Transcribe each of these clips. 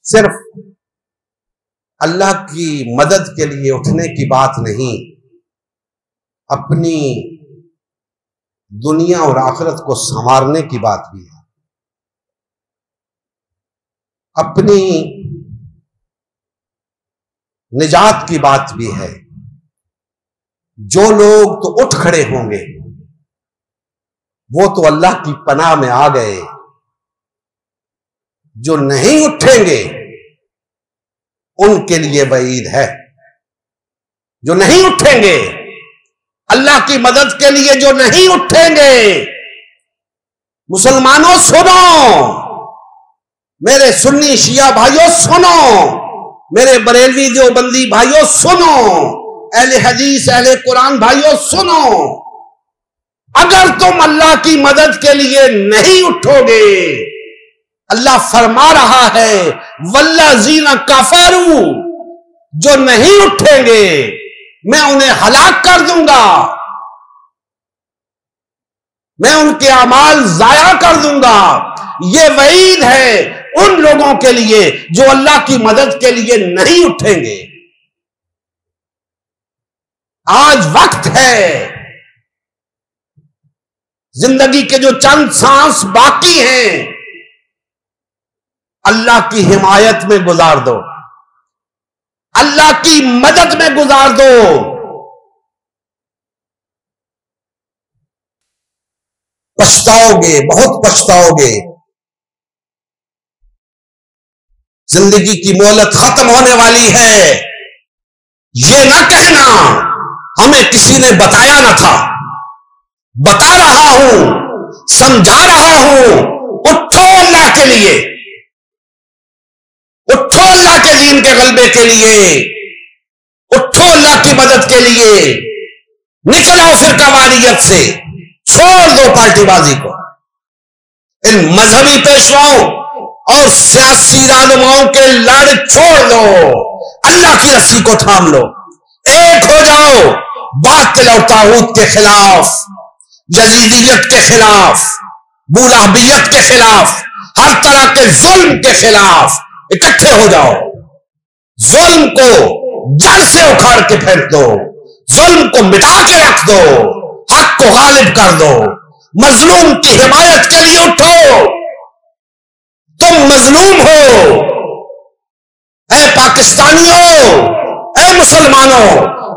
صرف اللہ کی مدد کے لیے اٹھنے کی بات نہیں، اپنی دنیا اور آخرت کو سنوارنے کی بات بھی ہے، اپنی نجات کی بات بھی ہے۔ جو لوگ تو اٹھ کھڑے ہوں گے وہ تو اللہ کی پناہ میں آ گئے، جو نہیں اٹھیں گے ان کے لیے وعید ہے۔ جو نہیں اٹھیں گے اللہ کی مدد کے لیے، جو نہیں اٹھیں گے، مسلمانوں سنو، میرے سنی شیعہ بھائیوں سنو، میرے بریلوی دیوبندی بھائیوں سنو، اہل حدیث اہل قرآن بھائیوں سنو، اگر تم اللہ کی مدد کے لیے نہیں اٹھو گے، اللہ فرما رہا ہے والذین کفروا، جو نہیں اٹھیں گے میں انہیں ہلاک کر دوں گا، میں ان کے اعمال ضائع کر دوں گا۔ یہ وعید ہے ان لوگوں کے لیے جو اللہ کی مدد کے لیے نہیں اٹھیں گے۔ آج وقت ہے، زندگی کے جو چند سانس باقی ہیں اللہ کی حمایت میں گزار دو، اللہ کی مدد میں گزار دو۔ پچھتاؤ گے، بہت پچھتاؤ گے۔ زندگی کی مہلت ختم ہونے والی ہے۔ یہ نہ کہنا ہمیں کسی نے بتایا نہ تھا، بتا رہا ہوں، سمجھا رہا ہوں۔ اٹھو اللہ کے لیے، اٹھو اللہ کے دین کے غلبے کے لیے، اٹھو اللہ کی مدد کے لیے۔ نکلو فرقہ واریت سے، چھوڑ دو پارٹی بازی کو، ان مذہبی پیشواؤں اور سیاسی رہنماؤں کے لڑ چھوڑ دو، اللہ کی رسی کو تھام لو، ایک ہو جاؤ باطل اور طاغوت کے خلاف، یزیدیت کے خلاف، بولہبیت کے خلاف، ہر طرح کے ظلم کے خلاف اکٹھے ہو جاؤ۔ ظلم کو جڑ سے اکھاڑ کے پھینک دو، ظلم کو مٹا کے رکھ دو، حق کو غالب کر دو، مظلوم کی حمایت کے لیے اٹھو۔ تم مظلوم ہو، اے پاکستانیوں، اے مسلمانوں،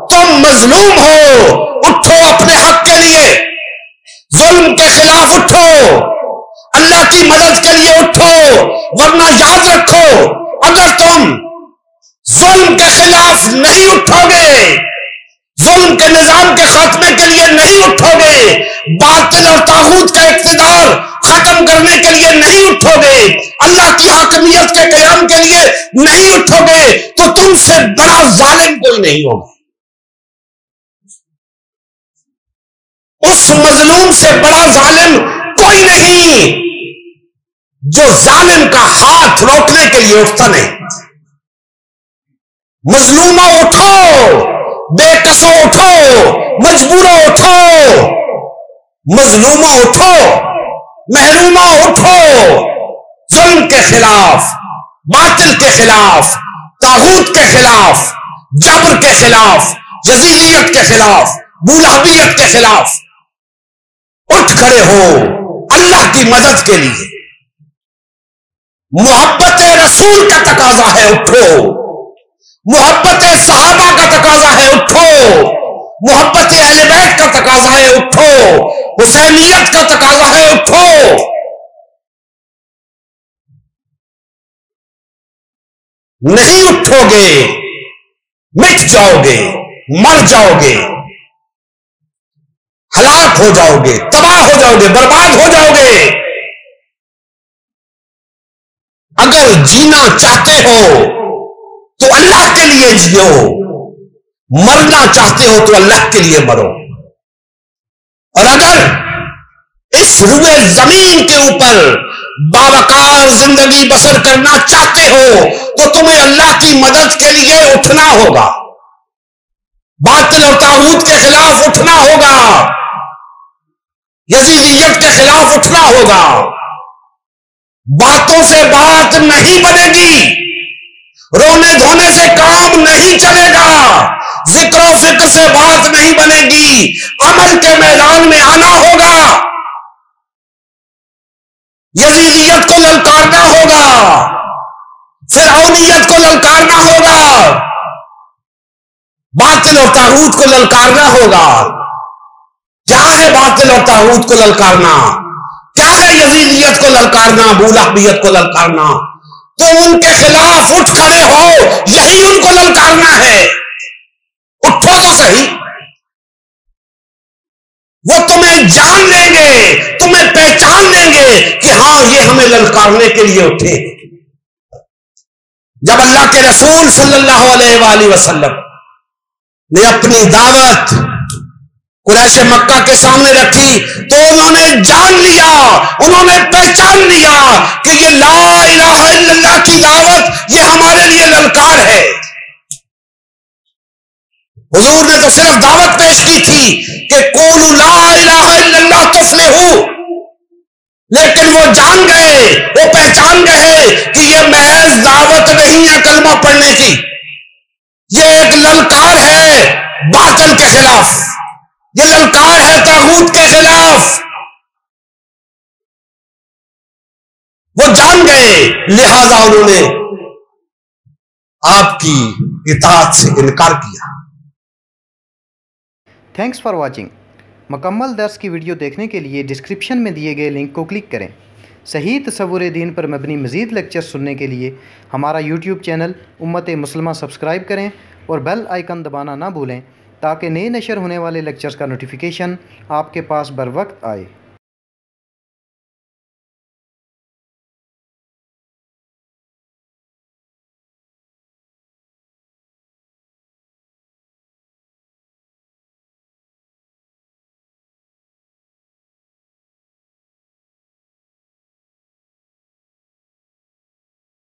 تم مظلوم ہو، اٹھو اپنے حق کے لیے، ظلم کے خلاف اٹھو، اللہ کی مدد کے لیے اٹھو، ورنہ یاد رکھو اگر تم ظلم کے خلاف نہیں اٹھو گے، ظلم کے نظام کے خاتمے کے لیے نہیں اٹھو گے، باطل اور طاغوت کا اقتدار ختم کرنے کے لیے نہیں اٹھو گے، اللہ کی حاکمیت کے قیام کے لیے نہیں اٹھو گے، تو تم سے بڑا ظالم کوئی نہیں ہوگا۔ اس مظلوم سے بڑا ظالم کوئی نہیں جو ظالم کا ہاتھ روکنے کے لیے اٹھتا نہیں۔ مظلوموں اٹھو، بے کسوں اٹھو، مجبوروں اٹھو، مظلوموں اٹھو، محروموں اٹھو، ظلم کے خلاف، باطل کے خلاف، طاغوت کے خلاف، جبر کے خلاف، یزیدیت کے خلاف، بولہبیت کے خلاف اٹھ کھڑے ہو اللہ کی مدد کے لیے۔ محبت رسول کا تقاضا ہے، اٹھو۔ محبت صحابہ کا تقاضا ہے، اٹھو۔ محبت اہل بیت کا تقاضا ہے، اٹھو۔ حسینیت کا تقاضا ہے، اٹھو۔ نہیں اٹھو گے مٹ جاؤ گے، مر جاؤ گے، ہلاک ہو جاؤ گے، تباہ ہو جاؤ گے، برباد ہو جاؤ گے۔ اگر جینا چاہتے ہو تو اللہ کے لیے جیو، مرنا چاہتے ہو تو اللہ کے لیے مرو۔ اور اگر اس روئے زمین کے اوپر باوقار زندگی بسر کرنا چاہتے ہو تو تمہیں اللہ کی مدد کے لیے اٹھنا ہوگا، باطل اور طاغوت کے خلاف اٹھنا ہوگا، یزیدیت کے خلاف اٹھنا ہوگا۔ باتوں سے بات نہیں بنے گی، رونے دھونے سے کام نہیں چلے گا، ذکر و فکر سے بات نہیں بنے گی، عمل کے میدان میں آنا ہوگا، یزیدیت کو للکارنا ہوگا، فرعونیت کو للکارنا ہوگا، باطل اور طاغوت کو للکارنا ہوگا۔ کیا ہے باطل اور طاغوت کو للکارنا؟ کیا ہے یزیدیت کو للکارنا، ابولہبیت کو للکارنا؟ تم ان کے خلاف اٹھ کھڑے ہو، یہی ان کو للکارنا ہے۔ اٹھو تو صحیح، وہ تمہیں جان لیں گے، تمہیں پہچان لیں گے کہ ہاں یہ ہمیں للکارنے کے لیے اٹھے۔ جب اللہ کے رسول صلی اللہ علیہ وآلہ وسلم نے اپنی دعوت قریش مکہ کے سامنے رکھی تو انہوں نے جان لیا، انہوں نے پہچان لیا کہ یہ لا الہ الا اللہ کی دعوت یہ ہمارے لیے للکار ہے۔ حضور نے تو صرف دعوت پیش کی تھی کہ قولوا لا الہ الا اللہ تفلحوا، لیکن وہ جان گئے، وہ پہچان گئے کہ یہ محض دعوت نہیں ہے کلمہ پڑھنے کی، یہ ایک للکار ہے باطل کے خلاف، یہ للکار ہے طاغوت کے خلاف۔ وہ جان گئے، لہذا انہوں نے آپ کی اطاعت سے انکار کیا۔ Thanks for watching. مکمل درس کی ویڈیو دیکھنے کے لیے ڈسکرپشن میں دیے گئے لنک کو کلک کریں۔ صحیح تصور دین پر مبنی مزید لیکچر سننے کے لیے ہمارا یوٹیوب چینل امت مسلمہ سبسکرائب کریں اور بیل آئیکن دبانا نہ بھولیں تاکہ نئے نشر ہونے والے لیکچرز کا نوٹیفیکیشن آپ کے پاس بر وقت آئے۔